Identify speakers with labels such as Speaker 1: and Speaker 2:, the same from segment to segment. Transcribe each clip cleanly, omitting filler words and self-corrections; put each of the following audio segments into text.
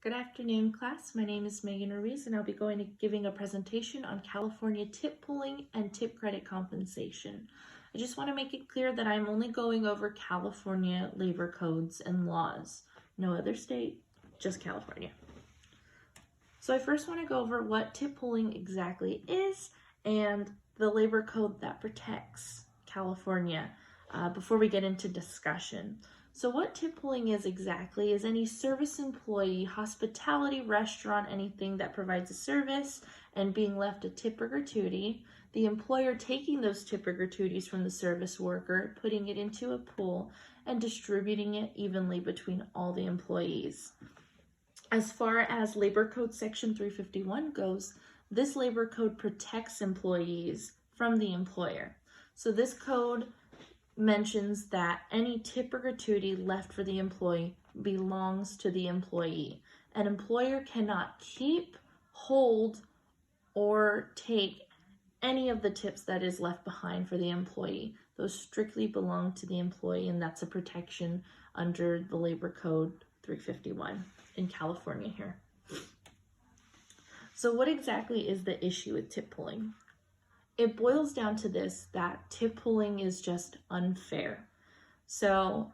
Speaker 1: Good afternoon, class. My name is Megan Ruiz, and I'll be giving a presentation on California tip pooling and tip credit compensation. I just want to make it clear that I'm only going over California labor codes and laws. No other state, just California. So I first want to go over what tip pooling exactly is and the labor code that protects California before we get into discussion. So what tip pooling is exactly is any service employee, hospitality, restaurant, anything that provides a service and being left a tip or gratuity, the employer taking those tip or gratuities from the service worker, putting it into a pool and distributing it evenly between all the employees. As far as Labor Code Section 351 goes, this labor code protects employees from the employer. So this code mentions that any tip or gratuity left for the employee belongs to the employee. An employer cannot keep, hold, or take any of the tips that is left behind for the employee. Those strictly belong to the employee, and that's a protection under the Labor Code 351 in California here. So what exactly is the issue with tip pooling? It boils down to this, that tip pooling is just unfair. So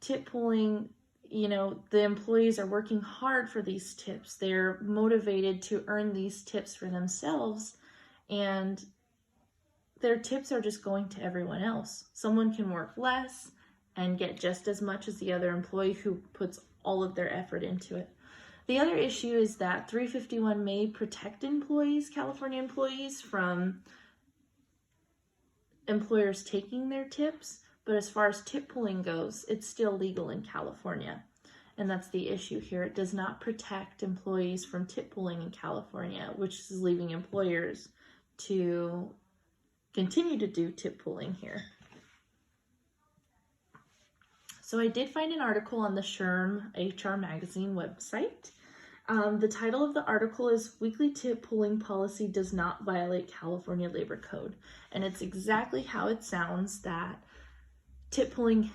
Speaker 1: tip pooling, the employees are working hard for these tips. They're motivated to earn these tips for themselves, and their tips are just going to everyone else. Someone can work less and get just as much as the other employee who puts all of their effort into it. The other issue is that 351 may protect employees, California employees, from employers taking their tips, but as far as tip pooling goes, it's still legal in California. And that's the issue here. It does not protect employees from tip pooling in California, which is leaving employers to continue to do tip pooling here. So I did find an article on the HRM HR magazine website. The title of the article is Weekly Tip Pooling Policy Does Not Violate California Labor Code. And it's exactly how it sounds, that tip pooling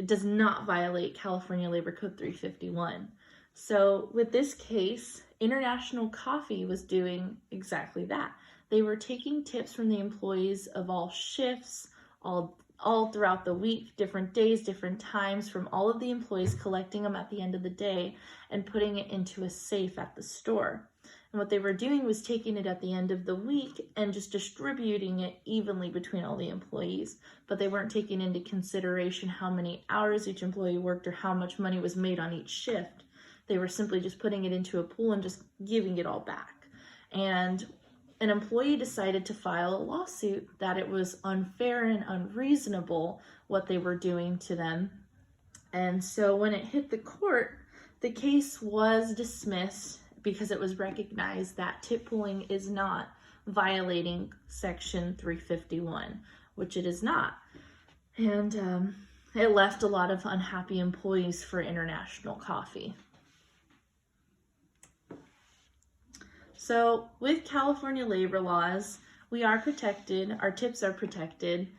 Speaker 1: does not violate California Labor Code 351. So with this case, International Coffee was doing exactly that. They were taking tips from the employees of all shifts, all throughout the week, different days, different times, from all of the employees, collecting them at the end of the day and putting it into a safe at the store. And what they were doing was taking it at the end of the week and just distributing it evenly between all the employees. But they weren't taking into consideration how many hours each employee worked or how much money was made on each shift. They were simply just putting it into a pool and just giving it all back. And an employee decided to file a lawsuit that it was unfair and unreasonable what they were doing to them. And so when it hit the court, the case was dismissed because it was recognized that tip pooling is not violating Section 351, which it is not. And it left a lot of unhappy employees for International Coffee. So with California labor laws, we are protected, our tips are protected.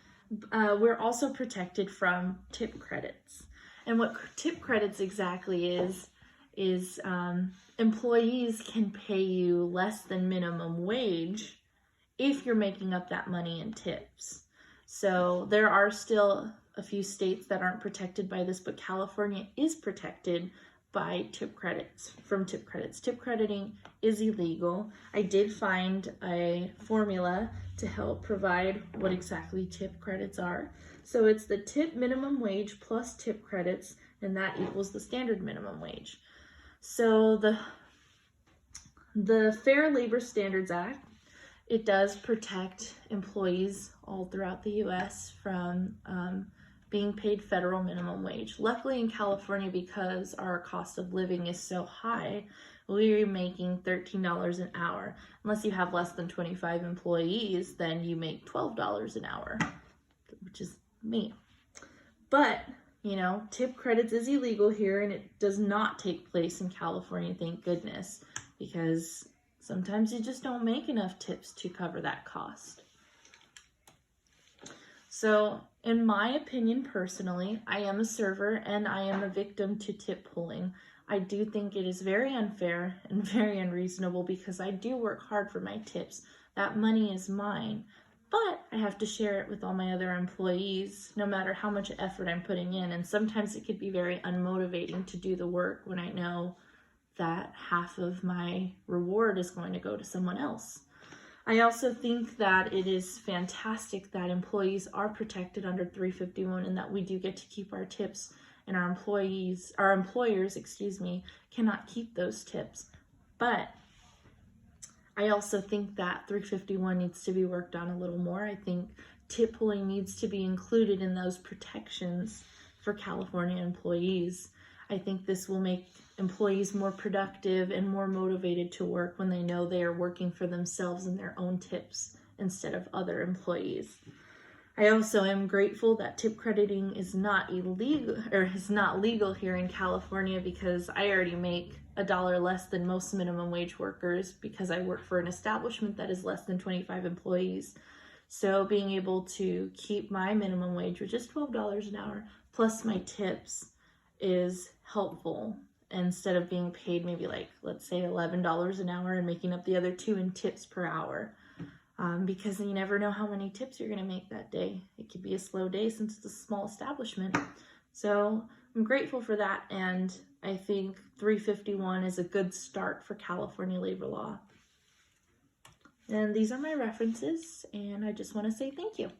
Speaker 1: We're also protected from tip credits. And what tip credits exactly is employees can pay you less than minimum wage if you're making up that money in tips. So there are still a few states that aren't protected by this, but California is protected by tip credits, from tip credits. Tip crediting is illegal. I did find a formula to help provide what exactly tip credits are. So it's the tip minimum wage plus tip credits, and that equals the standard minimum wage. So the Fair Labor Standards Act, it does protect employees all throughout the U.S. from being paid federal minimum wage. Luckily in California, because our cost of living is so high, we're making $13 an hour. Unless you have less than 25 employees, then you make $12 an hour, which is me. But, tip credits is illegal here, and it does not take place in California, thank goodness, because sometimes you just don't make enough tips to cover that cost. So in my opinion, personally, I am a server and I am a victim to tip pooling. I do think it is very unfair and very unreasonable because I do work hard for my tips. That money is mine, but I have to share it with all my other employees, no matter how much effort I'm putting in. And sometimes it could be very unmotivating to do the work when I know that half of my reward is going to go to someone else. I also think that it is fantastic that employees are protected under 351 and that we do get to keep our tips, and our employers, cannot keep those tips. But I also think that 351 needs to be worked on a little more. I think tip pooling needs to be included in those protections for California employees. I think this will make employees more productive and more motivated to work when they know they are working for themselves and their own tips instead of other employees. I also am grateful that tip crediting is not legal here in California, because I already make $1 less than most minimum wage workers because I work for an establishment that is less than 25 employees. So being able to keep my minimum wage, which is $12 an hour, plus my tips is helpful, instead of being paid maybe like, let's say $11 an hour and making up the other $2 in tips per hour. Because you never know how many tips you're going to make that day. It could be a slow day since it's a small establishment. So I'm grateful for that, and I think 351 is a good start for California labor law. And these are my references, and I just want to say thank you.